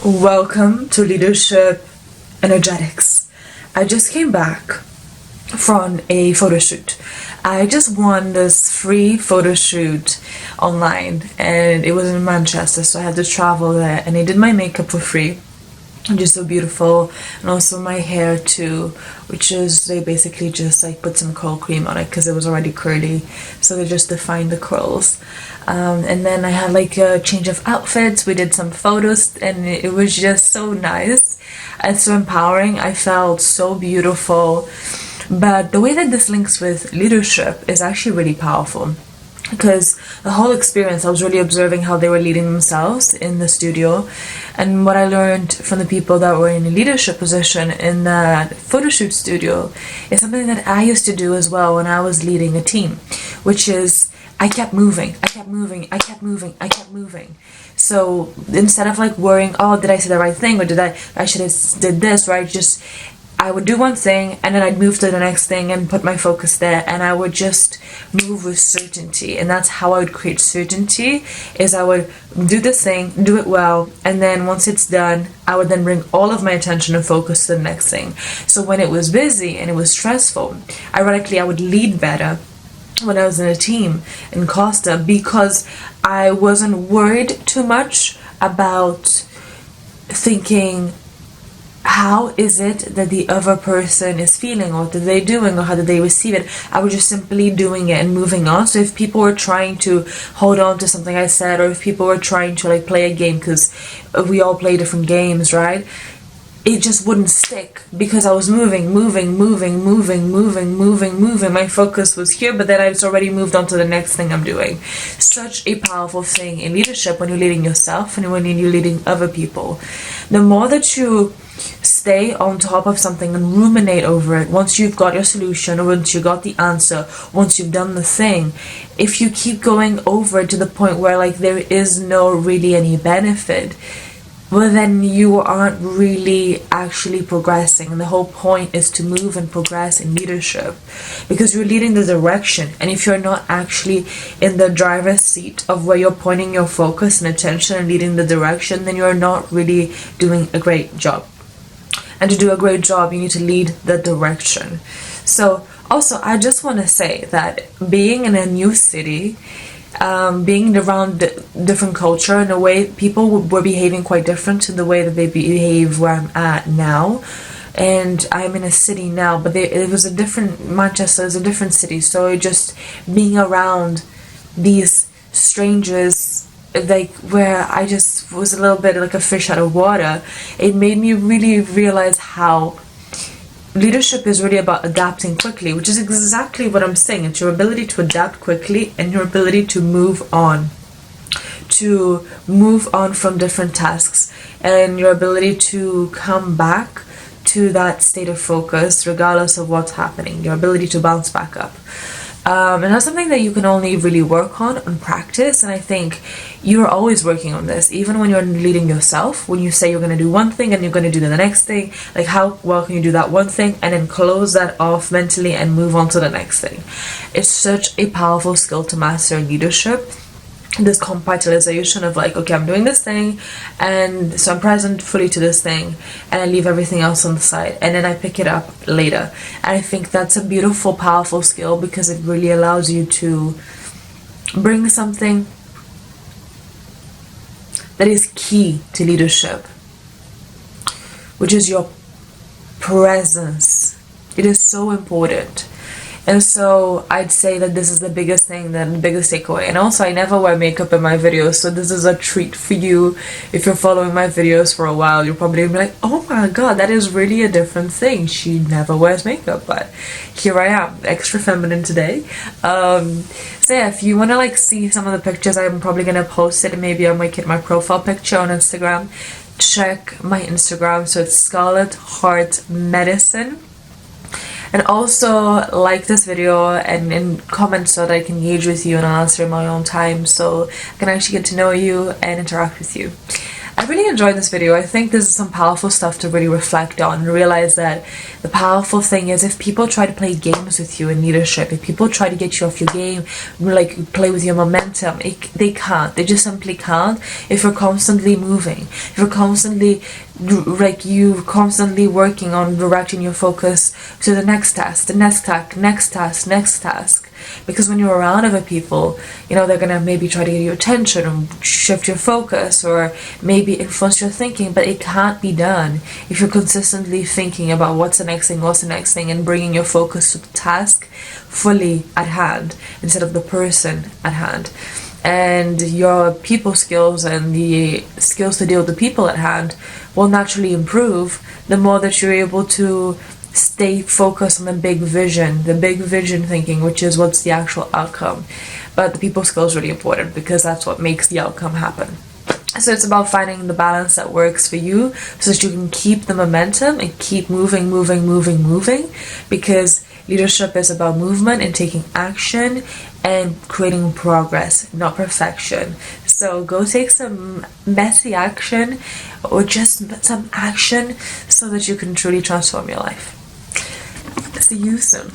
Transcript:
Welcome to Leadership Energetics. I just came back from a photo shoot. I just won this free photo shoot online and it was in Manchester, so I had to travel there, and they did my makeup for free. Just so beautiful, and also my hair too, which is they basically just like put some curl cream on it because it was already curly, so they just defined the curls. And then I had like a change of outfits. We did some photos and it was just so nice and so empowering. I felt so beautiful. But the way that this links with leadership is actually really powerful, because the whole experience I was really observing how they were leading themselves in the studio, and what I learned from the people that were in a leadership position in that photo shoot studio is something that I used to do as well when I was leading a team, which is I kept moving. So instead of like worrying, oh, did I say the right thing, or I should have did this, right? Just I would do one thing and then I'd move to the next thing and put my focus there, and I would just move with certainty. And that's how I would create certainty, is I would do this thing, do it well, and then once it's done, I would then bring all of my attention and focus to the next thing. So when it was busy and it was stressful, ironically I would lead better when I was in a team in Costa, because I wasn't worried too much about thinking, how is it that the other person is feeling, or what are they doing, or how did they receive it? I was just simply doing it and moving on. So if people were trying to hold on to something I said, or if people were trying to like play a game, because we all play different games, right? It just wouldn't stick because I was moving. My focus was here, but then I just already moved on to the next thing I'm doing. Such a powerful thing in leadership when you're leading yourself and when you're leading other people. The more that you stay on top of something and ruminate over it, once you've got your solution, or once you got the answer, once you've done the thing, if you keep going over it to the point where like there is no really any benefit, well, then you aren't really actually progressing. And the whole point is to move and progress in leadership, because you're leading the direction. And if you're not actually in the driver's seat of where you're pointing your focus and attention and leading the direction, then you're not really doing a great job. And to do a great job, you need to lead the direction. So also, I just want to say that being in a new city, being around different culture, in a way people were behaving quite different to the way that they behave where I'm at now. And I'm in a city now, but it was a different, Manchester is a different city, so just being around these strangers, like where I just was a little bit like a fish out of water, it made me really realize how leadership is really about adapting quickly, which is exactly what I'm saying. It's your ability to adapt quickly and your ability to move on from different tasks, and your ability to come back to that state of focus regardless of what's happening, your ability to bounce back up. And that's something that you can only really work on and practice. And I think you're always working on this, even when you're leading yourself. When you say you're going to do one thing and you're going to do the next thing, like how well can you do that one thing and then close that off mentally and move on to the next thing? It's such a powerful skill to master in leadership. This compartmentalization of like, okay, I'm doing this thing, and so I'm present fully to this thing, and I leave everything else on the side, and then I pick it up later. And I think that's a beautiful, powerful skill, because it really allows you to bring something that is key to leadership, which is your presence. It is so important. And so I'd say that this is the biggest thing, the biggest takeaway. And also, I never wear makeup in my videos, so this is a treat for you. If you're following my videos for a while, you're probably gonna be like, oh my god, that is really a different thing. She never wears makeup, but here I am, extra feminine today. So yeah, if you want to like see some of the pictures, I'm probably gonna post it, and maybe I'll make it my profile picture on Instagram. Check my Instagram, so it's Scarlet Heart Medicine. And also like this video and comment so that I can engage with you and I'll answer in my own time, so I can actually get to know you and interact with you. I really enjoyed this video. I think this is some powerful stuff to really reflect on and realize that the powerful thing is if people try to play games with you in leadership, if people try to get you off your game, like play with your momentum, they can't. They just simply can't if you're constantly moving. If you're constantly working on directing your focus to the next task, the next task, next task. Because when you're around other people, they're gonna maybe try to get your attention or shift your focus or maybe influence your thinking, but it can't be done if you're consistently thinking about what's the next thing, and bringing your focus to the task fully at hand instead of the person at hand. And your people skills and the skills to deal with the people at hand will naturally improve the more that you're able to stay focused on the big vision thinking, which is what's the actual outcome. But the people skills is really important because that's what makes the outcome happen. So it's about finding the balance that works for you so that you can keep the momentum and keep moving, because leadership is about movement and taking action and creating progress, not perfection. So go take some messy action or just some action so that you can truly transform your life. See you soon.